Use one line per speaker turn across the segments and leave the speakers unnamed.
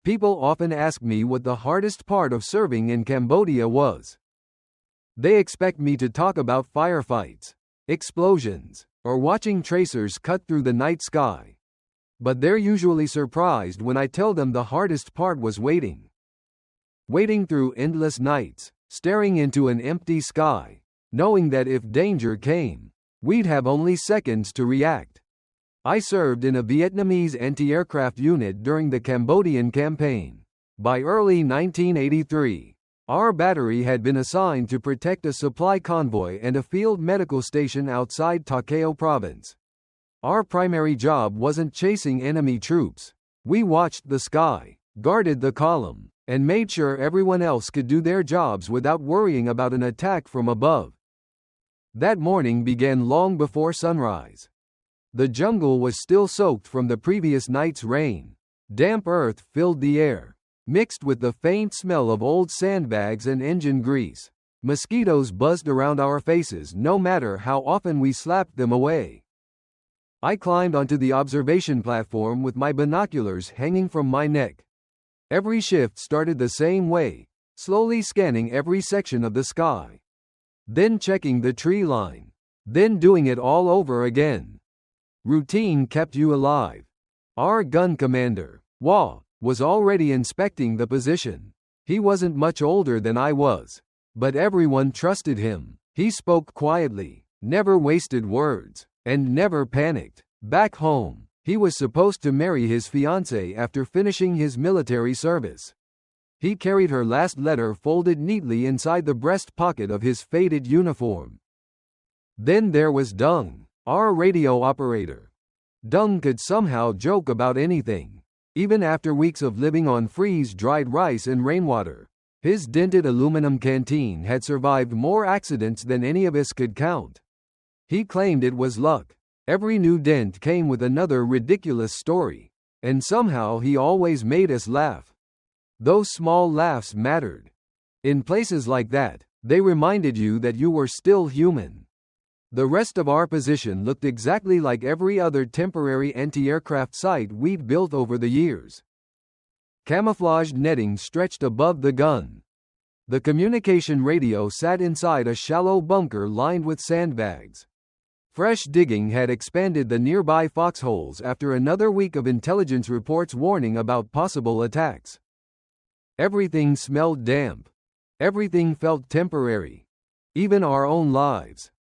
People often ask me what the hardest part of serving in Cambodia was. They expect me to talk about firefights, explosions, or watching tracers cut through the night sky. But they're usually surprised when I tell them the hardest part was waiting. Waiting through endless nights, staring into an empty sky, knowing that if danger came, we'd have only seconds to react. I served in a Vietnamese anti-aircraft unit during the Cambodian campaign. By early 1983, our battery had been assigned to protect a supply convoy and a field medical station outside Takeo province. Our primary job wasn't chasing enemy troops. We watched the sky, guarded the column, and made sure everyone else could do their jobs without worrying about an attack from above. That morning began long before sunrise. The jungle was still soaked from the previous night's rain. Damp earth filled the air, mixed with the faint smell of old sandbags and engine grease. Mosquitoes buzzed around our faces no matter how often we slapped them away. I climbed onto the observation platform with my binoculars hanging from my neck. Every shift started the same way, slowly scanning every section of the sky. Then checking the tree line. Then doing it all over again. Routine kept you alive. Our gun commander, Wah, was already inspecting the position. He wasn't much older than I was, but everyone trusted him. He spoke quietly, never wasted words, and never panicked. Back home, he was supposed to marry his fiancée after finishing his military service. He carried her last letter folded neatly inside the breast pocket of his faded uniform. Then there was Dung, our radio operator. Dung could somehow joke about anything. Even after weeks of living on freeze-dried rice and rainwater, his dented aluminum canteen had survived more accidents than any of us could count. He claimed it was luck. Every new dent came with another ridiculous story, and somehow he always made us laugh. Those small laughs mattered. In places like that, they reminded you that you were still human. The rest of our position looked exactly like every other temporary anti-aircraft site we'd built over the years. Camouflaged netting stretched above the gun. The communication radio sat inside a shallow bunker lined with sandbags. Fresh digging had expanded the nearby foxholes after another week of intelligence reports warning about possible attacks. Everything smelled damp. Everything felt temporary. Even our own lives.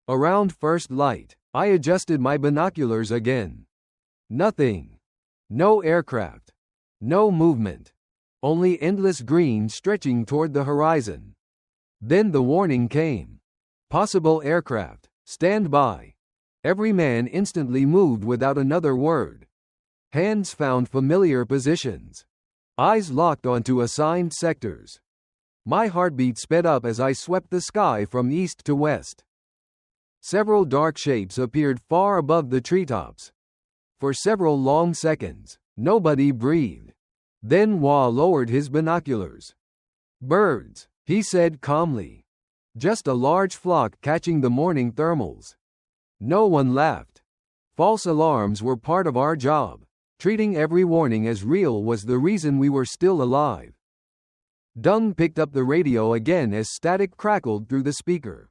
Around first light, I adjusted my binoculars again. Nothing. No aircraft. No movement. Only endless green stretching toward the horizon. Then the warning came. Possible aircraft. Stand by. Every man instantly moved without another word. Hands found familiar positions. Eyes locked onto assigned sectors. My heartbeat sped up as I swept the sky from east to west. Several dark shapes appeared far above the treetops. For several long seconds, nobody breathed. Then Wah lowered his binoculars. Birds, he said calmly. Just a large flock catching the morning thermals. No one laughed. False alarms were part of our job. Treating every warning as real was the reason we were still alive. Dung picked up the radio again as static crackled through the speaker.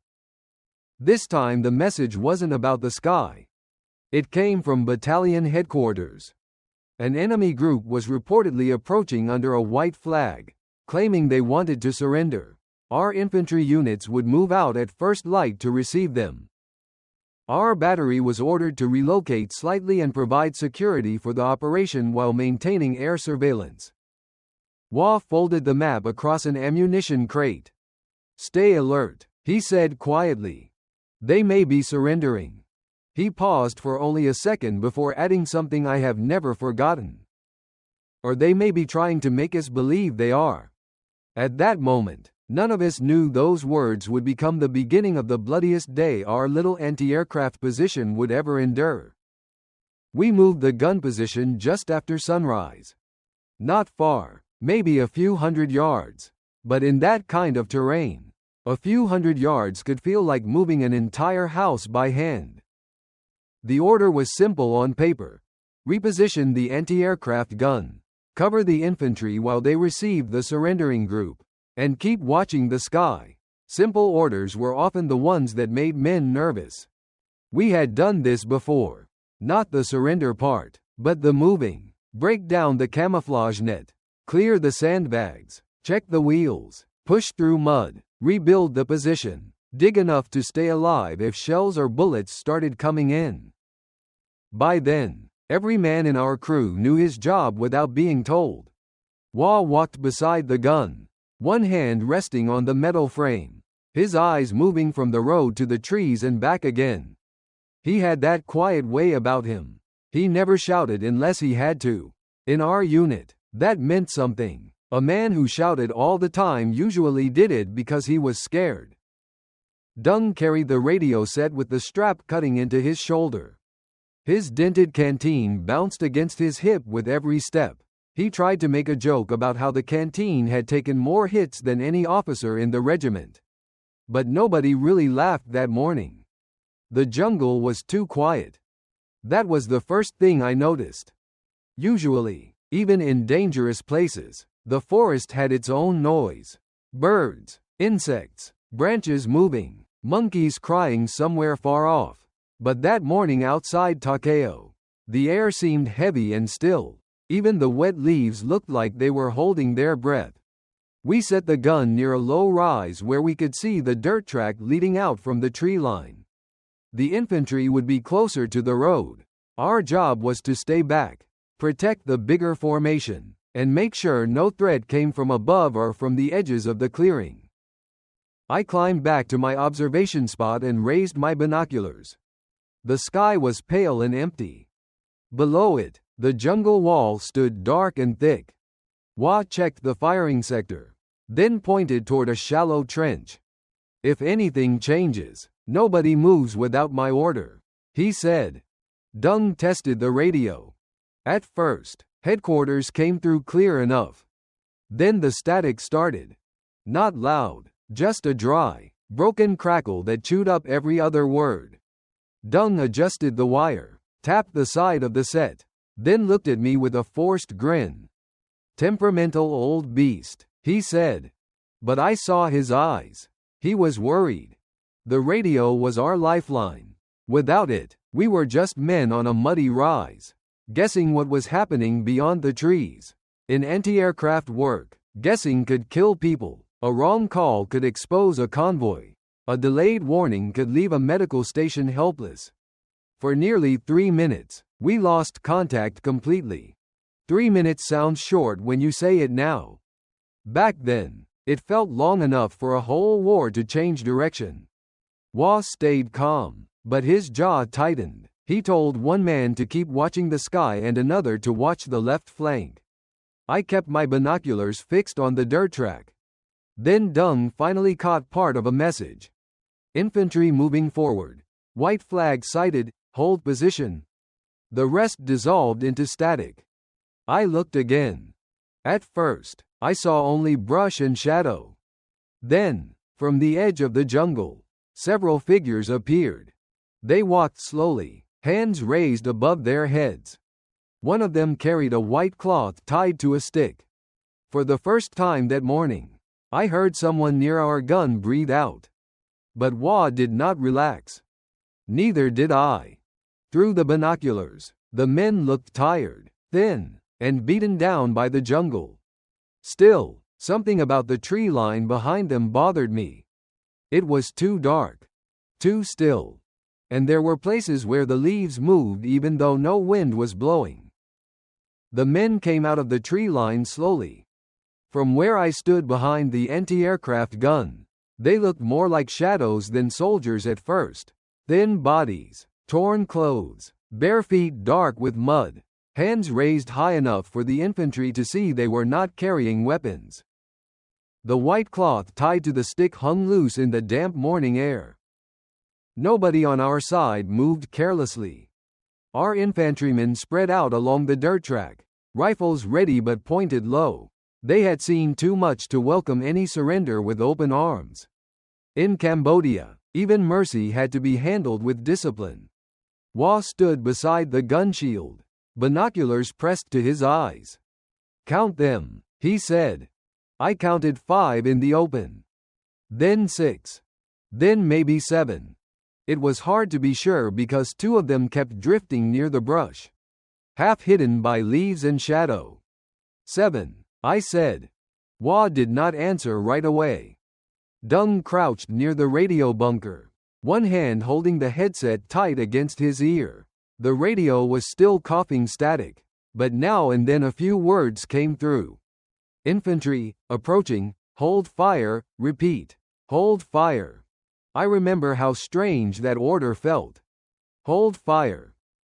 This time the message wasn't about the sky. It came from battalion headquarters. An enemy group was reportedly approaching under a white flag, claiming they wanted to surrender. Our infantry units would move out at first light to receive them. Our battery was ordered to relocate slightly and provide security for the operation while maintaining air surveillance. Wah folded the map across an ammunition crate. Stay alert, he said quietly. They may be surrendering. He paused for only a second before adding something I have never forgotten. Or they may be trying to make us believe they are. At that moment, none of us knew those words would become the beginning of the bloodiest day our little anti-aircraft position would ever endure. We moved the gun position just after sunrise. Not far, maybe a few hundred yards. But in that kind of terrain, a few hundred yards could feel like moving an entire house by hand. The order was simple on paper. Reposition the anti-aircraft gun. Cover the infantry while they receive the surrendering group. And keep watching the sky. Simple orders were often the ones that made men nervous. We had done this before. Not the surrender part, but the moving. Break down the camouflage net. Clear the sandbags. Check the wheels. Push through mud. Rebuild the position. Dig enough to stay alive if shells or bullets started coming in. By then, every man in our crew knew his job without being told. Wah walked beside the gun, one hand resting on the metal frame, his eyes moving from the road to the trees and back again. He had that quiet way about him. He never shouted unless he had to. In our unit, that meant something. A man who shouted all the time usually did it because he was scared. Dung carried the radio set with the strap cutting into his shoulder. His dented canteen bounced against his hip with every step. He tried to make a joke about how the canteen had taken more hits than any officer in the regiment. But nobody really laughed that morning. The jungle was too quiet. That was the first thing I noticed. Usually, even in dangerous places, the forest had its own noise. Birds, insects, branches moving, monkeys crying somewhere far off. But that morning outside Takeo, the air seemed heavy and still. Even the wet leaves looked like they were holding their breath. We set the gun near a low rise where we could see the dirt track leading out from the tree line. The infantry would be closer to the road. Our job was to stay back, protect the bigger formation, and make sure no threat came from above or from the edges of the clearing. I climbed back to my observation spot and raised my binoculars. The sky was pale and empty. Below it, the jungle wall stood dark and thick. Wah checked the firing sector, then pointed toward a shallow trench. If anything changes, nobody moves without my order, he said. Dung tested the radio. At first, headquarters came through clear enough. Then the static started. Not loud, just a dry, broken crackle that chewed up every other word. Dung adjusted the wire, tapped the side of the set, then looked at me with a forced grin. Temperamental old beast, he said. But I saw his eyes. He was worried. The radio was our lifeline. Without it, we were just men on a muddy rise, guessing what was happening beyond the trees. In anti-aircraft work, guessing could kill people. A wrong call could expose a convoy. A delayed warning could leave a medical station helpless. For nearly 3 minutes, we lost contact completely. 3 minutes sounds short when you say it now. Back then, it felt long enough for a whole war to change direction. Wah stayed calm, but his jaw tightened. He told one man to keep watching the sky and another to watch the left flank. I kept my binoculars fixed on the dirt track. Then Dung finally caught part of a message. Infantry moving forward. White flag sighted, hold position. The rest dissolved into static. I looked again. At first, I saw only brush and shadow. Then, from the edge of the jungle, several figures appeared. They walked slowly, hands raised above their heads. One of them carried a white cloth tied to a stick. For the first time that morning, I heard someone near our gun breathe out. But Wah did not relax. Neither did I. Through the binoculars, the men looked tired, thin, and beaten down by the jungle. Still, something about the tree line behind them bothered me. It was too dark, too still, and there were places where the leaves moved even though no wind was blowing. The men came out of the tree line slowly. From where I stood behind the anti-aircraft gun, they looked more like shadows than soldiers at first. Thin bodies, torn clothes, bare feet dark with mud, hands raised high enough for the infantry to see they were not carrying weapons. The white cloth tied to the stick hung loose in the damp morning air. Nobody on our side moved carelessly. Our infantrymen spread out along the dirt track, rifles ready but pointed low. They had seen too much to welcome any surrender with open arms. In Cambodia, even mercy had to be handled with discipline. Wah stood beside the gun shield, binoculars pressed to his eyes. Count them, he said. I counted 5 in the open. Then 6. Then maybe 7. It was hard to be sure because 2 of them kept drifting near the brush, half hidden by leaves and shadow. 7, I said. Wah did not answer right away. Dung crouched near the radio bunker, one hand holding the headset tight against his ear. The radio was still coughing static, but now and then a few words came through. Infantry, approaching, hold fire, repeat. Hold fire. I remember how strange that order felt. Hold fire.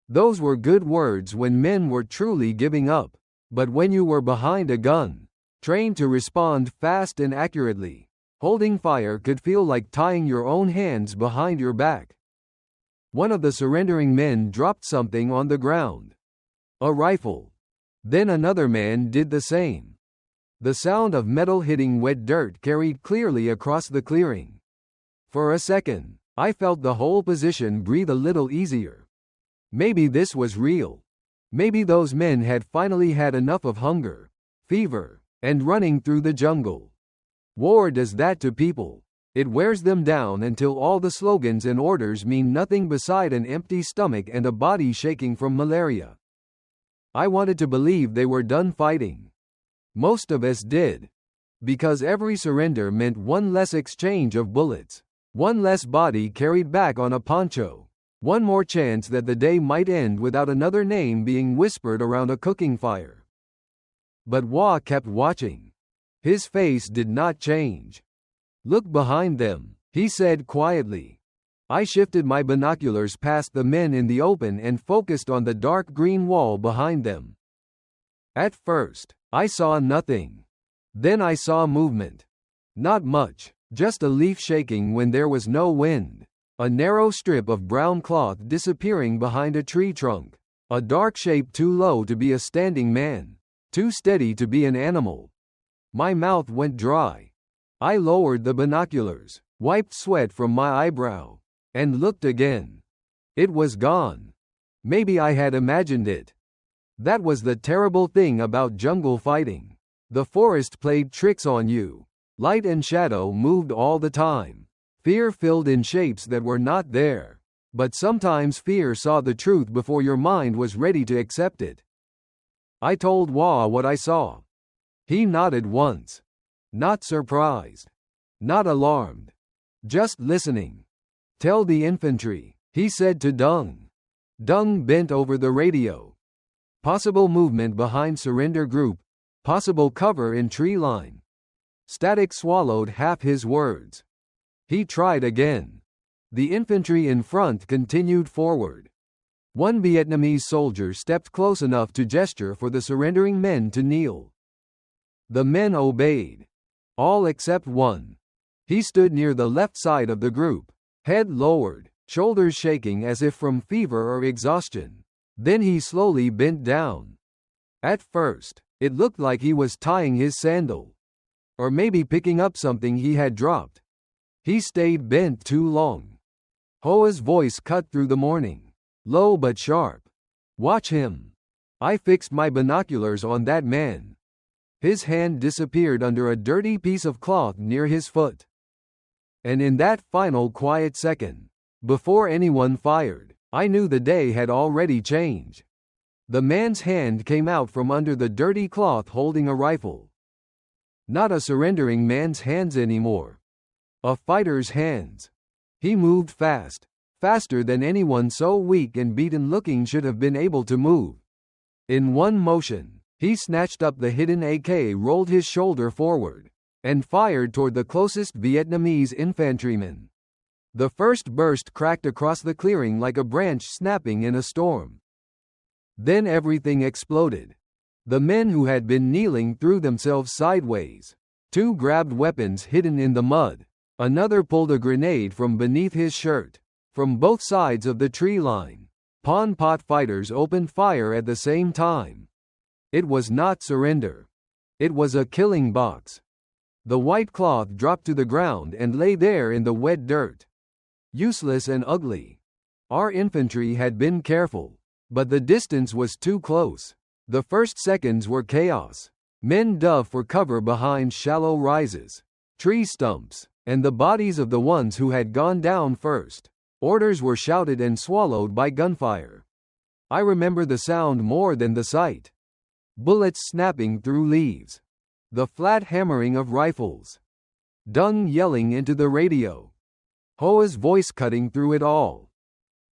Those were good words when men were truly giving up, but when you were behind a gun, trained to respond fast and accurately, holding fire could feel like tying your own hands behind your back. One of the surrendering men dropped something on the ground. A rifle. Then another man did the same. The sound of metal hitting wet dirt carried clearly across the clearing. For a second, I felt the whole position breathe a little easier. Maybe this was real. Maybe those men had finally had enough of hunger, fever, and running through the jungle. War does that to people. It wears them down until all the slogans and orders mean nothing beside an empty stomach and a body shaking from malaria. I wanted to believe they were done fighting. Most of us did. Because every surrender meant one less exchange of bullets, one less body carried back on a poncho, one more chance that the day might end without another name being whispered around a cooking fire. But Wah kept watching. His face did not change. Look behind them, he said quietly. I shifted my binoculars past the men in the open and focused on the dark green wall behind them. At first, I saw nothing. Then I saw movement. Not much, just a leaf shaking when there was no wind. A narrow strip of brown cloth disappearing behind a tree trunk. A dark shape too low to be a standing man, too steady to be an animal. My mouth went dry. I lowered the binoculars, wiped sweat from my eyebrow, and looked again. It was gone. Maybe I had imagined it. That was the terrible thing about jungle fighting. The forest played tricks on you. Light and shadow moved all the time. Fear filled in shapes that were not there. But sometimes fear saw the truth before your mind was ready to accept it. I told Wah what I saw. He nodded once. Not surprised. Not alarmed. Just listening. Tell the infantry, he said to Dung. Dung bent over the radio. Possible movement behind surrender group. Possible cover in tree line. Static swallowed half his words. He tried again. The infantry in front continued forward. One Vietnamese soldier stepped close enough to gesture for the surrendering men to kneel. The men obeyed. All except one. He stood near the left side of the group, head lowered, shoulders shaking as if from fever or exhaustion. Then he slowly bent down. At first, it looked like he was tying his sandal. Or maybe picking up something he had dropped. He stayed bent too long. Hoa's voice cut through the morning, low but sharp. Watch him. I fixed my binoculars on that man. His hand disappeared under a dirty piece of cloth near his foot. And in that final quiet second, before anyone fired, I knew the day had already changed. The man's hand came out from under the dirty cloth holding a rifle. Not a surrendering man's hands anymore. A fighter's hands. He moved fast, faster than anyone so weak and beaten looking should have been able to move. In one motion, he snatched up the hidden AK, rolled his shoulder forward, and fired toward the closest Vietnamese infantryman. The first burst cracked across the clearing like a branch snapping in a storm. Then everything exploded. The men who had been kneeling threw themselves sideways. 2 grabbed weapons hidden in the mud. Another pulled a grenade from beneath his shirt. From both sides of the tree line, Pon Pot fighters opened fire at the same time. It was not surrender. It was a killing box. The white cloth dropped to the ground and lay there in the wet dirt. Useless and ugly. Our infantry had been careful, but the distance was too close. The first seconds were chaos. Men dove for cover behind shallow rises, tree stumps, and the bodies of the ones who had gone down first. Orders were shouted and swallowed by gunfire. I remember the sound more than the sight. Bullets snapping through leaves. The flat hammering of rifles. Dung yelling into the radio. Hoa's voice cutting through it all.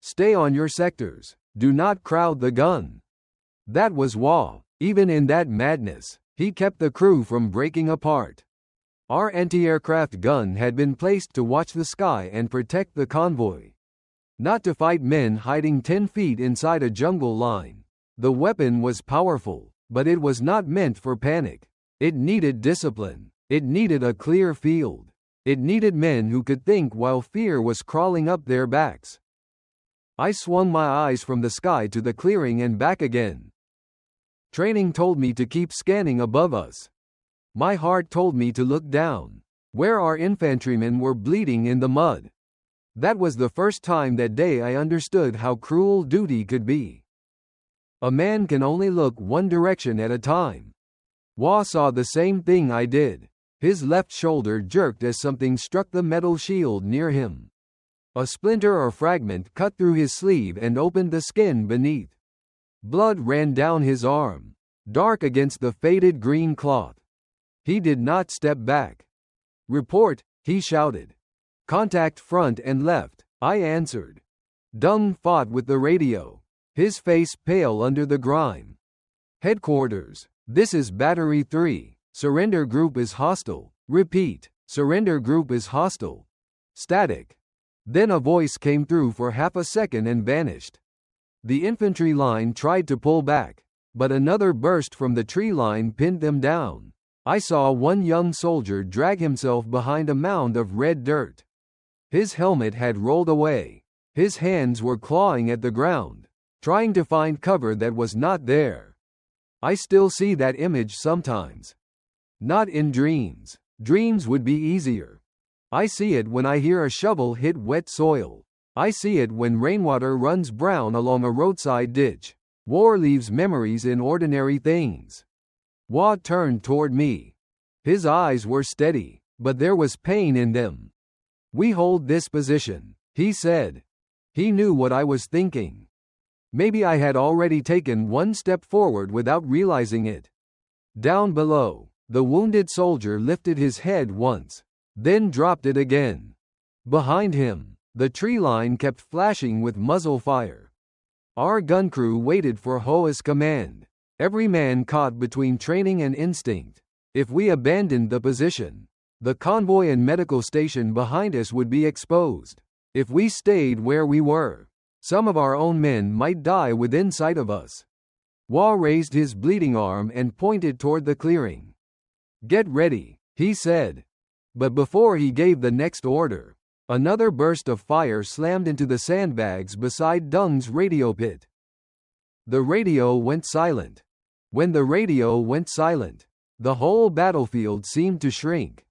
Stay on your sectors. Do not crowd the gun. That was Wa. Even in that madness, he kept the crew from breaking apart. Our anti-aircraft gun had been placed to watch the sky and protect the convoy. Not to fight men hiding 10 feet inside a jungle line. The weapon was powerful, but it was not meant for panic. It needed discipline. It needed a clear field. It needed men who could think while fear was crawling up their backs. I swung my eyes from the sky to the clearing and back again. Training told me to keep scanning above us. My heart told me to look down, where our infantrymen were bleeding in the mud. That was the first time that day I understood how cruel duty could be. A man can only look one direction at a time. Wa saw the same thing I did. His left shoulder jerked as something struck the metal shield near him. A splinter or fragment cut through his sleeve and opened the skin beneath. Blood ran down his arm, dark against the faded green cloth. He did not step back. Report, he shouted. Contact front and left, I answered. Dung fought with the radio, his face pale under the grime. Headquarters, this is Battery 3. Surrender group is hostile. Repeat, surrender group is hostile. Static. Then a voice came through for half a second and vanished. The infantry line tried to pull back, but another burst from the tree line pinned them down. I saw one young soldier drag himself behind a mound of red dirt. His helmet had rolled away. His hands were clawing at the ground, trying to find cover that was not there. I still see that image sometimes. Not in dreams. Dreams would be easier. I see it when I hear a shovel hit wet soil. I see it when rainwater runs brown along a roadside ditch. War leaves memories in ordinary things. Wa turned toward me. His eyes were steady, but there was pain in them. We hold this position, he said. He knew what I was thinking. Maybe I had already taken one step forward without realizing it. Down below, the wounded soldier lifted his head once, then dropped it again. Behind him, the tree line kept flashing with muzzle fire. Our gun crew waited for Hoa's command. Every man caught between training and instinct. If we abandoned the position, the convoy and medical station behind us would be exposed. If we stayed where we were, some of our own men might die within sight of us. Wa raised his bleeding arm and pointed toward the clearing. Get ready, he said. But before he gave the next order, another burst of fire slammed into the sandbags beside Dung's radio pit. The radio went silent. When the radio went silent, the whole battlefield seemed to shrink.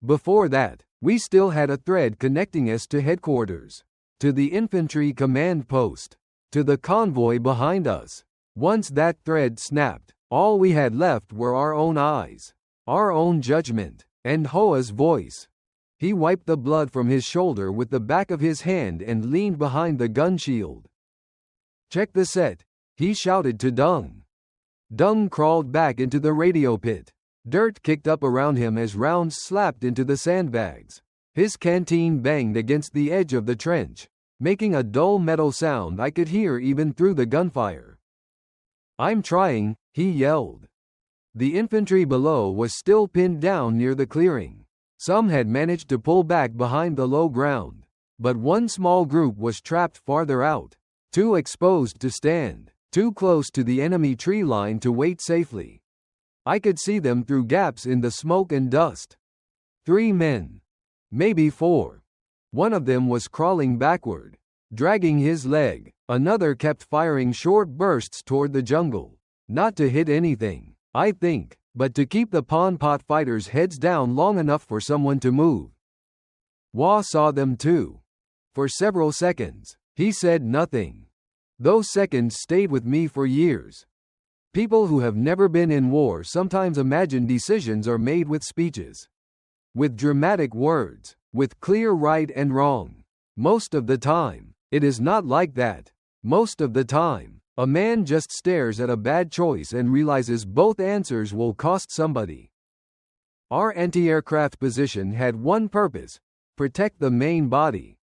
Before that, we still had a thread connecting us to headquarters, to the infantry command post, to the convoy behind us. Once that thread snapped, all we had left were our own eyes, our own judgment, and Hoa's voice. He wiped the blood from his shoulder with the back of his hand and leaned behind the gun shield. Check the set, he shouted to Dung. Dung crawled back into the radio pit. Dirt kicked up around him as rounds slapped into the sandbags. His canteen banged against the edge of the trench, making a dull metal sound I could hear even through the gunfire. I'm trying, he yelled. The infantry below was still pinned down near the clearing. Some had managed to pull back behind the low ground, but one small group was trapped farther out, too exposed to stand, too close to the enemy tree line to wait safely. I could see them through gaps in the smoke and dust. 3 men. Maybe 4. One of them was crawling backward, dragging his leg. Another kept firing short bursts toward the jungle. Not to hit anything, I think, but to keep the Pon Pot fighters' heads down long enough for someone to move. Wa saw them too. For several seconds, he said nothing. Those seconds stayed with me for years. People who have never been in war sometimes imagine decisions are made with speeches, with dramatic words, with clear right and wrong. Most of the time, it is not like that. Most of the time, a man just stares at a bad choice and realizes both answers will cost somebody. Our anti-aircraft position had one purpose: protect the main body.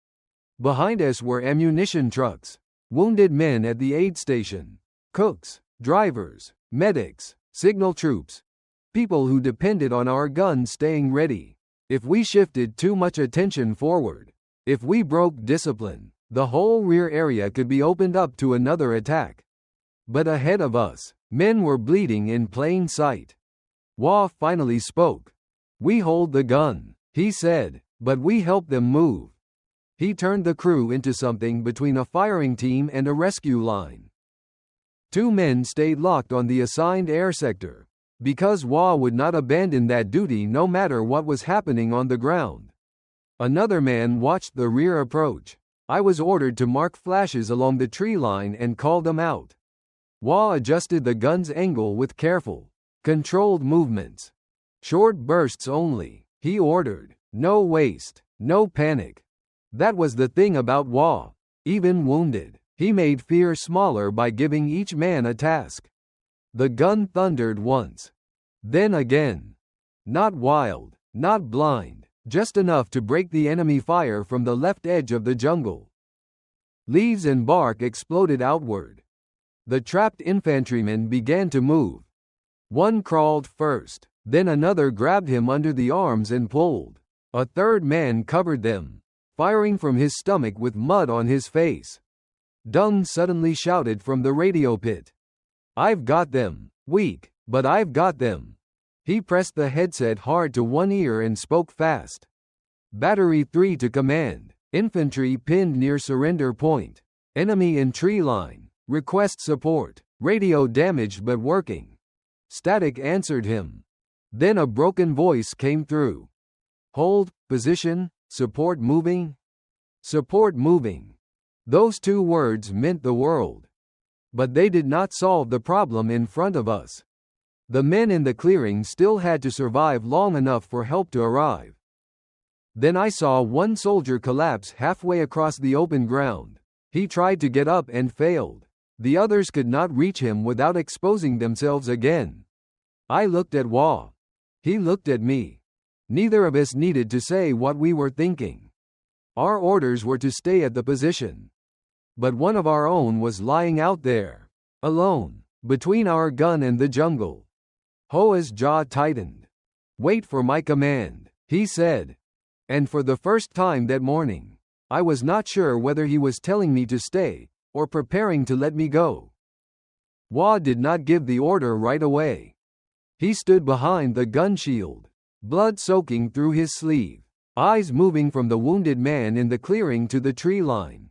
Behind us were ammunition trucks, wounded men at the aid station, cooks, drivers, medics, signal troops, people who depended on our guns staying ready. If we shifted too much attention forward, if we broke discipline, the whole rear area could be opened up to another attack. But ahead of us, men were bleeding in plain sight. Wah finally spoke. "We hold the gun," he said, "but we help them move." He turned the crew into something between a firing team and a rescue line. 2 men stayed locked on the assigned air sector, because Wah would not abandon that duty no matter what was happening on the ground. Another man watched the rear approach. I was ordered to mark flashes along the tree line and call them out. Wah adjusted the gun's angle with careful, controlled movements. "Short bursts only," he ordered. "No waste, no panic." That was the thing about Wah. Even wounded, he made fear smaller by giving each man a task. The gun thundered once. Then again. Not wild, not blind, just enough to break the enemy fire from the left edge of the jungle. Leaves and bark exploded outward. The trapped infantrymen began to move. One crawled first, then another grabbed him under the arms and pulled. A third man covered them, firing from his stomach with mud on his face. Dung suddenly shouted from the radio pit. "I've got them, weak, but I've got them." He pressed the headset hard to one ear and spoke fast. "Battery 3 to command. Infantry pinned near surrender point. Enemy in tree line. Request support. Radio damaged but working." Static answered him. Then a broken voice came through. "Hold, position, support moving." Support moving. Those 2 words meant the world. But they did not solve the problem in front of us. The men in the clearing still had to survive long enough for help to arrive. Then I saw one soldier collapse halfway across the open ground. He tried to get up and failed. The others could not reach him without exposing themselves again. I looked at Wah. He looked at me. Neither of us needed to say what we were thinking. Our orders were to stay at the position. But one of our own was lying out there, alone, between our gun and the jungle. Hoa's jaw tightened. "Wait for my command," he said. And for the first time that morning, I was not sure whether he was telling me to stay, or preparing to let me go. Wah did not give the order right away. He stood behind the gun shield, blood soaking through his sleeve, eyes moving from the wounded man in the clearing to the tree line.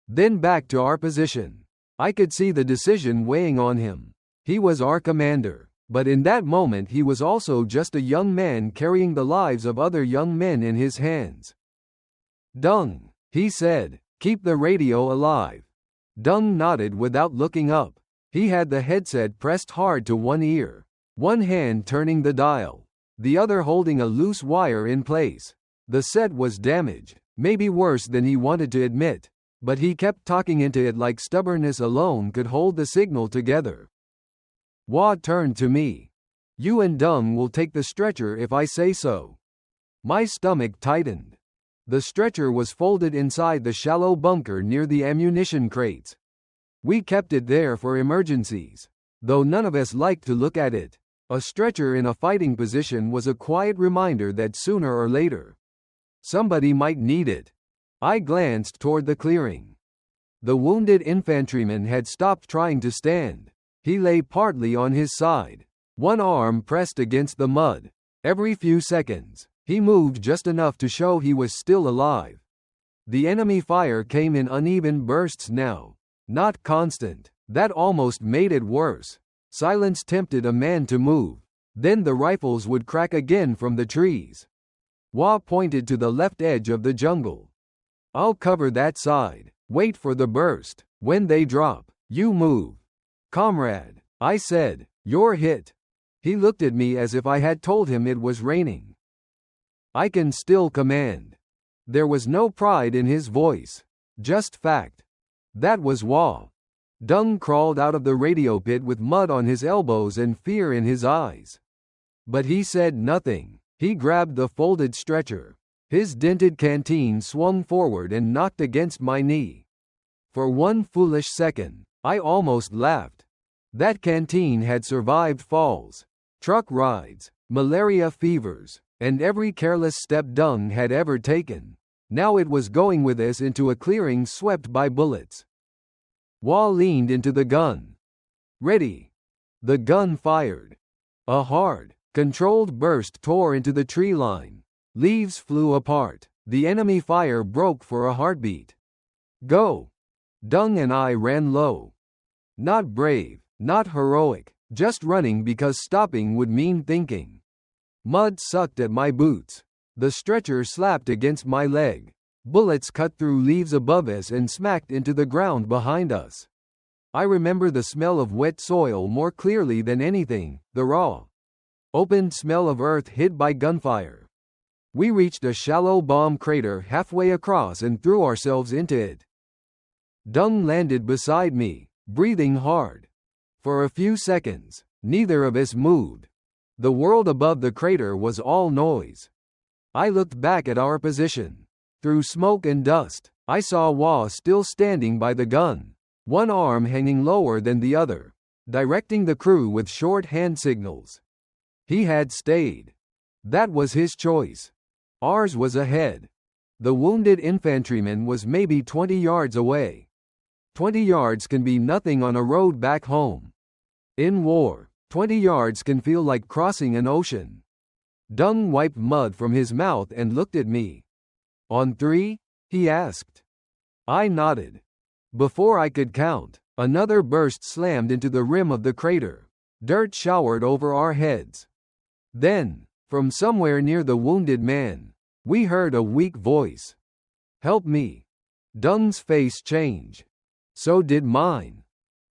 Then back to our position. I could see the decision weighing on him. He was our commander, but in that moment he was also just a young man carrying the lives of other young men in his hands. "Dung," he said, "keep the radio alive." Dung nodded without looking up. He had the headset pressed hard to one ear, one hand turning the dial, the other holding a loose wire in place. The set was damaged, maybe worse than he wanted to admit, but he kept talking into it like stubbornness alone could hold the signal together. Wah turned to me. "You and Dung will take the stretcher if I say so." My stomach tightened. The stretcher was folded inside the shallow bunker near the ammunition crates. We kept it there for emergencies, though none of us liked to look at it. A stretcher in a fighting position was a quiet reminder that sooner or later, somebody might need it. I glanced toward the clearing. The wounded infantryman had stopped trying to stand. He lay partly on his side, one arm pressed against the mud. Every few seconds, he moved just enough to show he was still alive. The enemy fire came in uneven bursts now, not constant. That almost made it worse. Silence tempted a man to move. Then the rifles would crack again from the trees. Wah pointed to the left edge of the jungle. "I'll cover that side. Wait for the burst. When they drop, you move." "Comrade," I said, "You're hit." He looked at me as if I had told him it was raining. I can still command. There was no pride in his voice. Just fact. That was Wah. Dung crawled out of the radio pit with mud on his elbows and fear in his eyes. But he said nothing. He grabbed the folded stretcher. His dented canteen swung forward and knocked against my knee. For one foolish second, I almost laughed. That canteen had survived falls, truck rides, malaria fevers, and every careless step Dung had ever taken. Now it was going with us into a clearing swept by bullets. Wah leaned into the gun. Ready. The gun fired. A hard, controlled burst tore into the tree line. Leaves flew apart. The enemy fire broke for a heartbeat. Go. Dung and I ran low. Not brave, not heroic, just running because stopping would mean thinking. Mud sucked at my boots. The stretcher slapped against my leg. Bullets cut through leaves above us and smacked into the ground behind us. I remember the smell of wet soil more clearly than anything, the raw, opened smell of earth hit by gunfire. We reached a shallow bomb crater halfway across and threw ourselves into it. Dung landed beside me, breathing hard. For a few seconds, neither of us moved. The world above the crater was all noise. I looked back at our position. Through smoke and dust, I saw Wah still standing by the gun, one arm hanging lower than the other, directing the crew with short hand signals. He had stayed. That was his choice. Ours was ahead. The wounded infantryman was maybe 20 yards away. 20 yards can be nothing on a road back home. In war, 20 yards can feel like crossing an ocean. Dung wiped mud from his mouth and looked at me. On 3? He asked. I nodded. Before I could count, another burst slammed into the rim of the crater. Dirt showered over our heads. Then, from somewhere near the wounded man, we heard a weak voice. Help me. Dung's face changed. So did mine.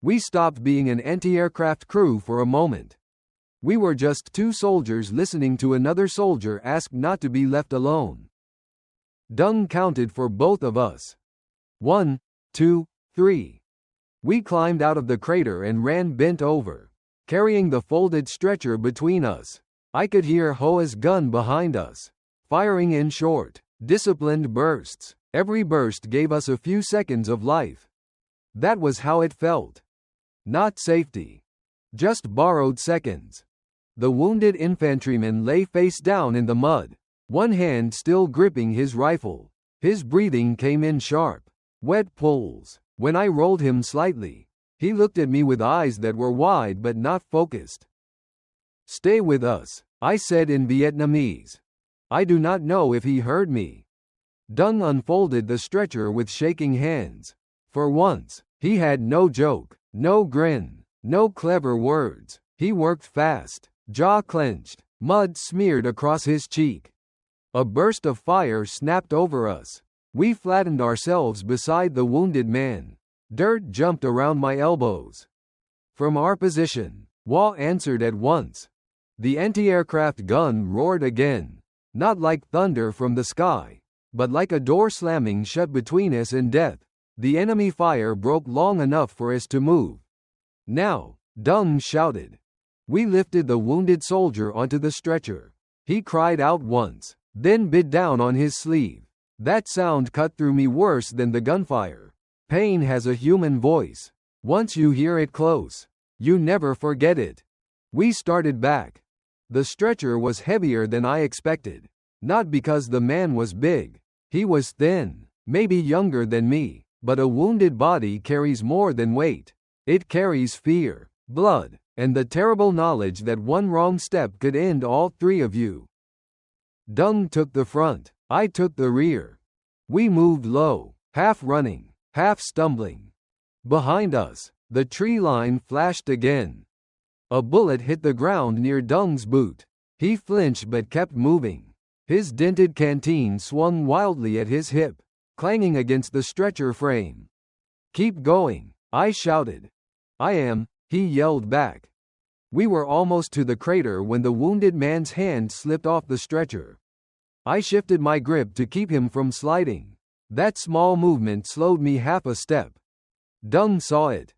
We stopped being an anti-aircraft crew for a moment. We were just two soldiers listening to another soldier ask not to be left alone. Dung counted for both of us. 1, 2, 3. We climbed out of the crater and ran bent over, carrying the folded stretcher between us. I could hear Hoa's gun behind us, firing in short, disciplined bursts. Every burst gave us a few seconds of life. That was how it felt. Not safety. Just borrowed seconds. The wounded infantryman lay face down in the mud, one hand still gripping his rifle. His breathing came in sharp, wet pulls. When I rolled him slightly, he looked at me with eyes that were wide but not focused. Stay with us, I said in Vietnamese. I do not know if he heard me. Dung unfolded the stretcher with shaking hands. For once, he had no joke, no grin, no clever words. He worked fast, jaw clenched, mud smeared across his cheek. A burst of fire snapped over us. We flattened ourselves beside the wounded man. Dirt jumped around my elbows. From our position, Wah answered at once. The anti-aircraft gun roared again, not like thunder from the sky, but like a door slamming shut between us and death. The enemy fire broke long enough for us to move. Now, Dung shouted. We lifted the wounded soldier onto the stretcher. He cried out once, then bit down on his sleeve. That sound cut through me worse than the gunfire. Pain has a human voice. Once you hear it close, you never forget it. We started back. The stretcher was heavier than I expected. Not because the man was big. He was thin, maybe younger than me, but a wounded body carries more than weight. It carries fear, blood, and the terrible knowledge that one wrong step could end all three of you. Dung took the front. I took the rear. We moved low, half running, half stumbling. Behind us, the tree line flashed again. A bullet hit the ground near Dung's boot. He flinched but kept moving. His dented canteen swung wildly at his hip, clanging against the stretcher frame. Keep going, I shouted. I am, he yelled back. We were almost to the crater when the wounded man's hand slipped off the stretcher. I shifted my grip to keep him from sliding. That small movement slowed me half a step. Dung saw it.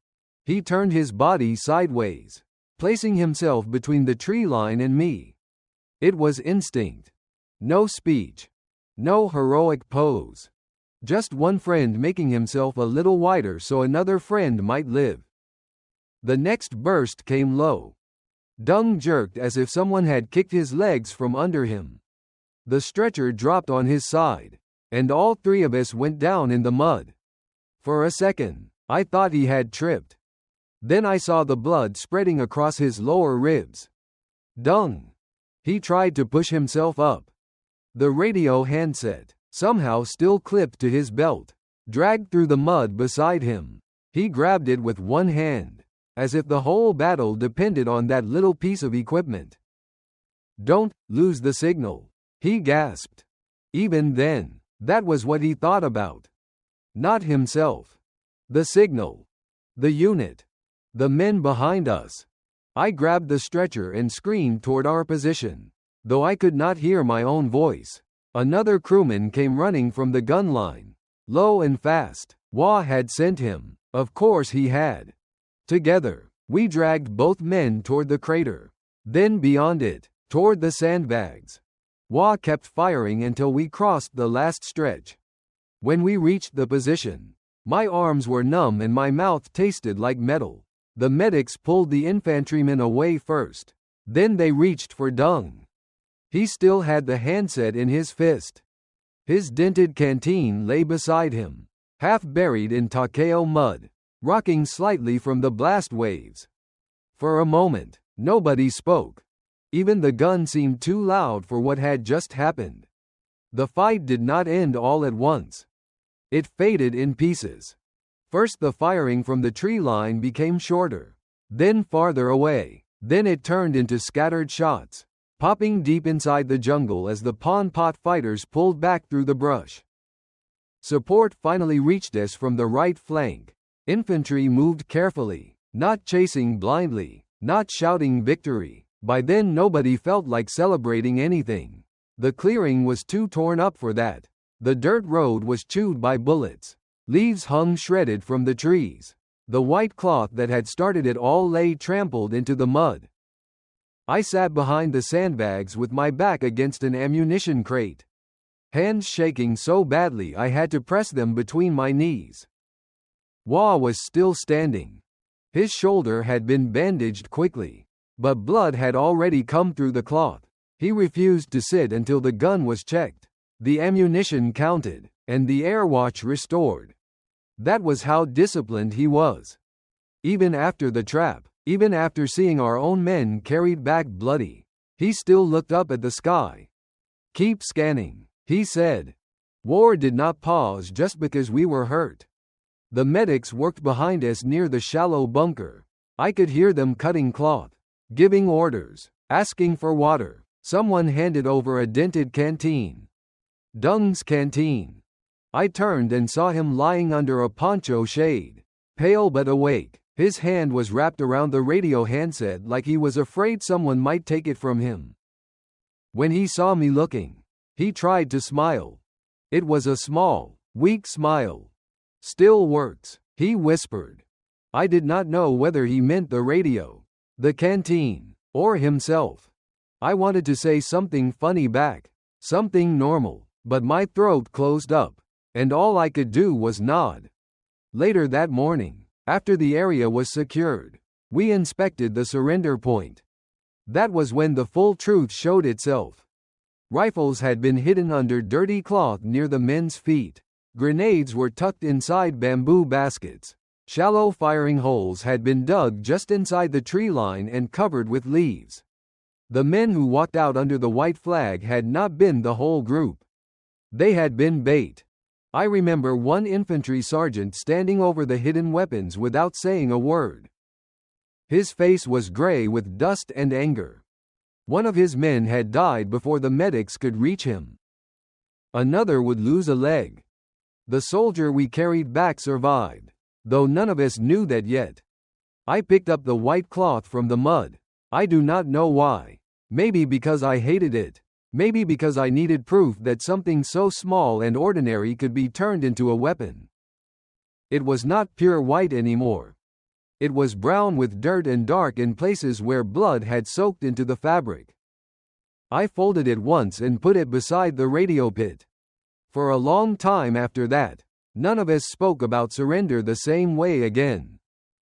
He turned his body sideways, placing himself between the tree line and me. It was instinct. No speech. No heroic pose. Just one friend making himself a little wider so another friend might live. The next burst came low. Dung jerked as if someone had kicked his legs from under him. The stretcher dropped on his side, and all three of us went down in the mud. For a second, I thought he had tripped. Then I saw the blood spreading across his lower ribs. Dung. He tried to push himself up. The radio handset, somehow still clipped to his belt, dragged through the mud beside him. He grabbed it with one hand, as if the whole battle depended on that little piece of equipment. Don't lose the signal, he gasped. Even then, that was what he thought about. Not himself. The signal. The unit. The men behind us. I grabbed the stretcher and screamed toward our position. Though I could not hear my own voice, another crewman came running from the gun line. Low and fast. Wah had sent him. Of course he had. Together, we dragged both men toward the crater. Then beyond it, toward the sandbags. Wah kept firing until we crossed the last stretch. When we reached the position, my arms were numb and my mouth tasted like metal. The medics pulled the infantrymen away first. Then they reached for Dung. He still had the handset in his fist. His dented canteen lay beside him, half buried in Takeo mud, rocking slightly from the blast waves. For a moment, nobody spoke. Even the gun seemed too loud for what had just happened. The fight did not end all at once. It faded in pieces. First the firing from the tree line became shorter, then farther away, then it turned into scattered shots, popping deep inside the jungle as the Pon Pot fighters pulled back through the brush. Support finally reached us from the right flank. Infantry moved carefully, not chasing blindly, not shouting victory. By then nobody felt like celebrating anything. The clearing was too torn up for that. The dirt road was chewed by bullets. Leaves hung shredded from the trees. The white cloth that had started it all lay trampled into the mud. I sat behind the sandbags with my back against an ammunition crate. Hands shaking so badly I had to press them between my knees. Wah was still standing. His shoulder had been bandaged quickly, but blood had already come through the cloth. He refused to sit until the gun was checked, the ammunition counted, and the air watch restored. That was how disciplined he was. Even after the trap, even after seeing our own men carried back bloody, he still looked up at the sky. Keep scanning, he said. War did not pause just because we were hurt. The medics worked behind us near the shallow bunker. I could hear them cutting cloth, giving orders, asking for water. Someone handed over a dented canteen. Dung's canteen. I turned and saw him lying under a poncho shade, pale but awake. His hand was wrapped around the radio handset like he was afraid someone might take it from him. When he saw me looking, he tried to smile. It was a small, weak smile. Still works, he whispered. I did not know whether he meant the radio, the canteen, or himself. I wanted to say something funny back, something normal, but my throat closed up, and all I could do was nod. Later that morning, after the area was secured, we inspected the surrender point. That was when the full truth showed itself. Rifles had been hidden under dirty cloth near the men's feet. Grenades were tucked inside bamboo baskets. Shallow firing holes had been dug just inside the tree line and covered with leaves. The men who walked out under the white flag had not been the whole group. They had been bait. I remember one infantry sergeant standing over the hidden weapons without saying a word. His face was gray with dust and anger. One of his men had died before the medics could reach him. Another would lose a leg. The soldier we carried back survived, though none of us knew that yet. I picked up the white cloth from the mud. I do not know why. Maybe because I hated it. Maybe because I needed proof that something so small and ordinary could be turned into a weapon. It was not pure white anymore. It was brown with dirt and dark in places where blood had soaked into the fabric. I folded it once and put it beside the radio pit. For a long time after that, none of us spoke about surrender the same way again.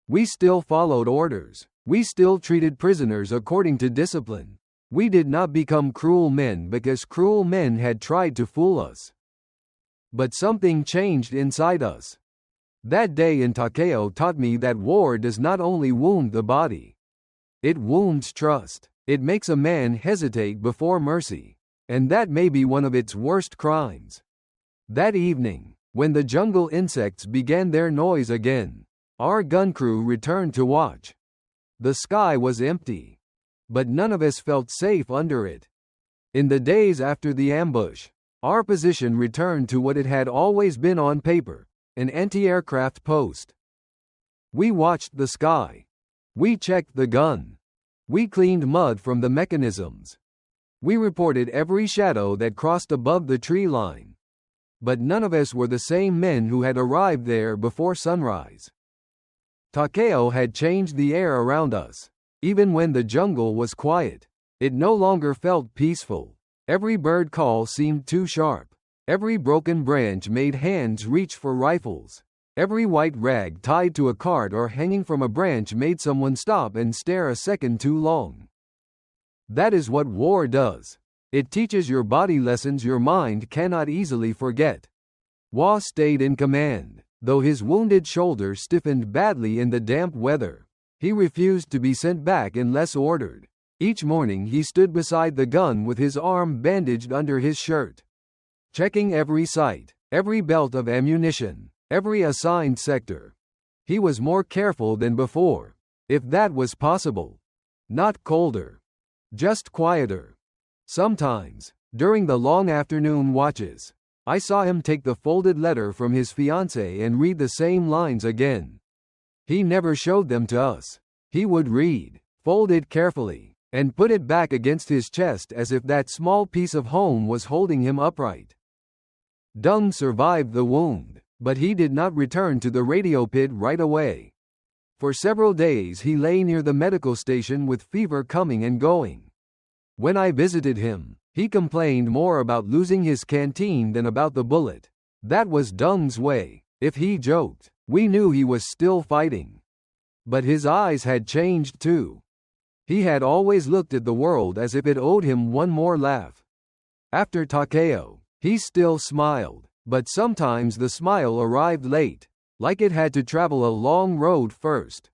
We still followed orders. We still treated prisoners according to discipline. We did not become cruel men because cruel men had tried to fool us. But something changed inside us. That day in Takeo taught me that war does not only wound the body. It wounds trust. It makes a man hesitate before mercy. And that may be one of its worst crimes. That evening, when the jungle insects began their noise again, our gun crew returned to watch. The sky was empty. But none of us felt safe under it. In the days after the ambush, our position returned to what it had always been on paper, an anti-aircraft post. We watched the sky. We checked the gun. We cleaned mud from the mechanisms. We reported every shadow that crossed above the tree line. But none of us were the same men who had arrived there before sunrise. Takeo had changed the air around us. Even when the jungle was quiet, it no longer felt peaceful. Every bird call seemed too sharp. Every broken branch made hands reach for rifles. Every white rag tied to a cart or hanging from a branch made someone stop and stare a second too long. That is what war does. It teaches your body lessons your mind cannot easily forget. Wa stayed in command, though his wounded shoulder stiffened badly in the damp weather. He refused to be sent back unless ordered. Each morning he stood beside the gun with his arm bandaged under his shirt, checking every sight, every belt of ammunition, every assigned sector. He was more careful than before, if that was possible. Not colder, just quieter. Sometimes, during the long afternoon watches, I saw him take the folded letter from his fiancée and read the same lines again. He never showed them to us. He would read, fold it carefully, and put it back against his chest as if that small piece of home was holding him upright. Dung survived the wound, but he did not return to the radio pit right away. For several days he lay near the medical station with fever coming and going. When I visited him, he complained more about losing his canteen than about the bullet. That was Dung's way. If he joked, we knew he was still fighting. But his eyes had changed too. He had always looked at the world as if it owed him one more laugh. After Takeo, he still smiled, but sometimes the smile arrived late, like it had to travel a long road first.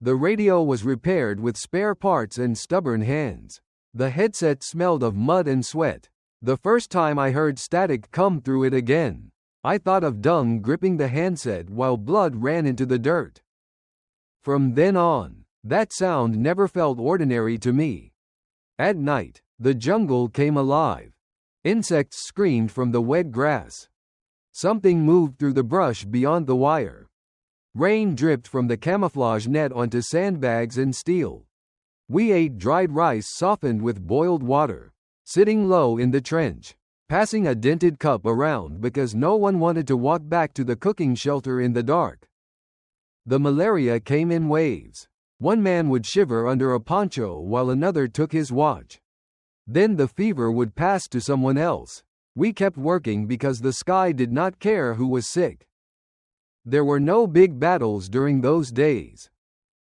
The radio was repaired with spare parts and stubborn hands. The headset smelled of mud and sweat. The first time I heard static come through it again, I thought of Dung gripping the handset while blood ran into the dirt. From then on, that sound never felt ordinary to me. At night, the jungle came alive. Insects screamed from the wet grass. Something moved through the brush beyond the wire. Rain dripped from the camouflage net onto sandbags and steel. We ate dried rice softened with boiled water, sitting low in the trench, passing a dented cup around because no one wanted to walk back to the cooking shelter in the dark. The malaria came in waves. One man would shiver under a poncho while another took his watch. Then the fever would pass to someone else. We kept working because the sky did not care who was sick. There were no big battles during those days.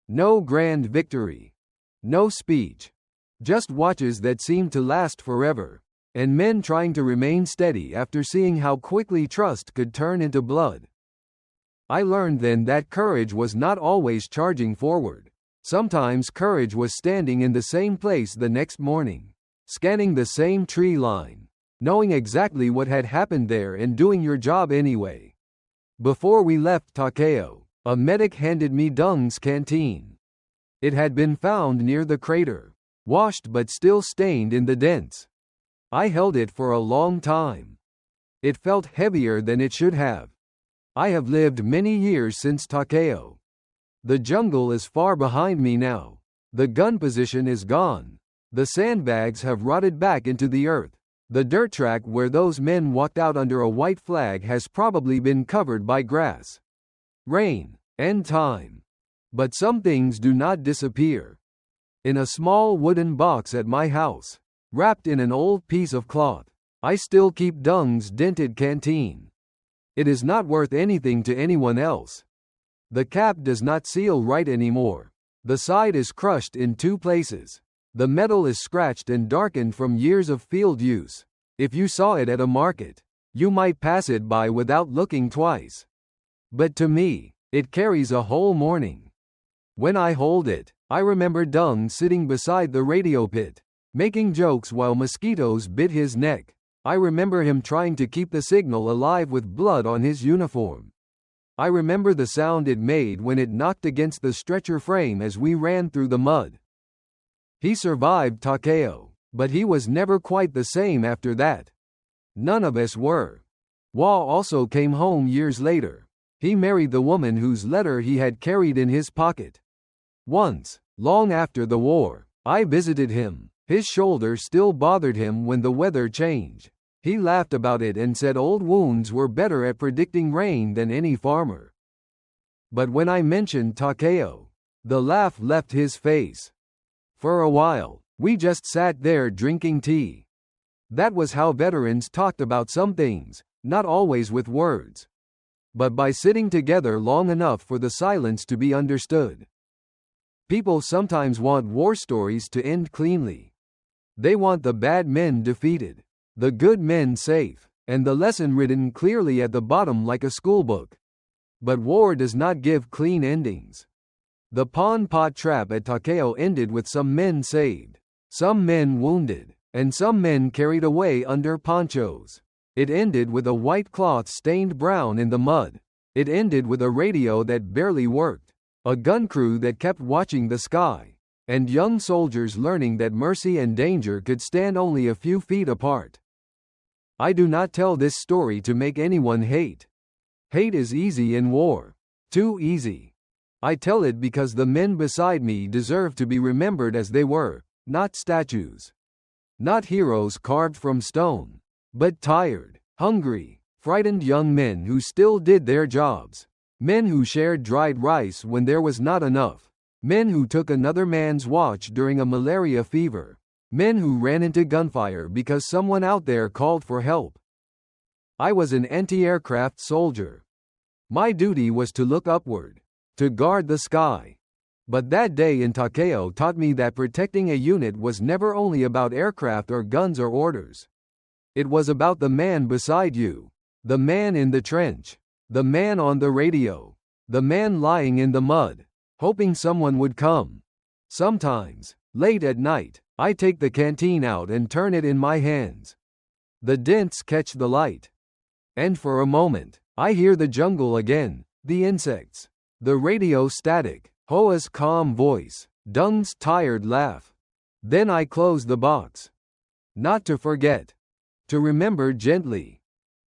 No grand victory. No speech. Just watches that seemed to last forever, and men trying to remain steady after seeing how quickly trust could turn into blood. I learned then that courage was not always charging forward. Sometimes courage was standing in the same place the next morning, scanning the same tree line, knowing exactly what had happened there and doing your job anyway. Before we left Takeo, a medic handed me Dung's canteen. It had been found near the crater, washed but still stained in the dents. I held it for a long time. It felt heavier than it should have. I have lived many years since Takeo. The jungle is far behind me now. The gun position is gone. The sandbags have rotted back into the earth. The dirt track where those men walked out under a white flag has probably been covered by grass, rain, and time. But some things do not disappear. In a small wooden box at my house, wrapped in an old piece of cloth, I still keep Dung's dented canteen. It is not worth anything to anyone else. The cap does not seal right anymore. The side is crushed in 2 places. The metal is scratched and darkened from years of field use. If you saw it at a market, you might pass it by without looking twice. But to me, it carries a whole morning. When I hold it, I remember Dung sitting beside the radio pit, making jokes while mosquitoes bit his neck. I remember him trying to keep the signal alive with blood on his uniform. I remember the sound it made when it knocked against the stretcher frame as we ran through the mud. He survived Takeo, but he was never quite the same after that. None of us were. Wa also came home years later. He married the woman whose letter he had carried in his pocket. Once, long after the war, I visited him. His shoulder still bothered him when the weather changed. He laughed about it and said old wounds were better at predicting rain than any farmer. But when I mentioned Takeo, the laugh left his face. For a while, we just sat there drinking tea. That was how veterans talked about some things, not always with words, but by sitting together long enough for the silence to be understood. People sometimes want war stories to end cleanly. They want the bad men defeated, the good men safe, and the lesson written clearly at the bottom like a schoolbook. But war does not give clean endings. The Pon Pot trap at Takeo ended with some men saved, some men wounded, and some men carried away under ponchos. It ended with a white cloth stained brown in the mud. It ended with a radio that barely worked, a gun crew that kept watching the sky, and young soldiers learning that mercy and danger could stand only a few feet apart. I do not tell this story to make anyone hate. Hate is easy in war. Too easy. I tell it because the men beside me deserve to be remembered as they were, not statues. Not heroes carved from stone, but tired, hungry, frightened young men who still did their jobs. Men who shared dried rice when there was not enough. Men who took another man's watch during a malaria fever. Men who ran into gunfire because someone out there called for help. I was an anti-aircraft soldier. My duty was to look upward, to guard the sky. But that day in Takeo taught me that protecting a unit was never only about aircraft or guns or orders. It was about the man beside you, the man in the trench, the man on the radio, the man lying in the mud, hoping someone would come. Sometimes, late at night, I take the canteen out and turn it in my hands. The dents catch the light. And for a moment, I hear the jungle again, the insects, the radio static, Hoa's calm voice, Dung's tired laugh. Then I close the box. Not to forget. To remember gently.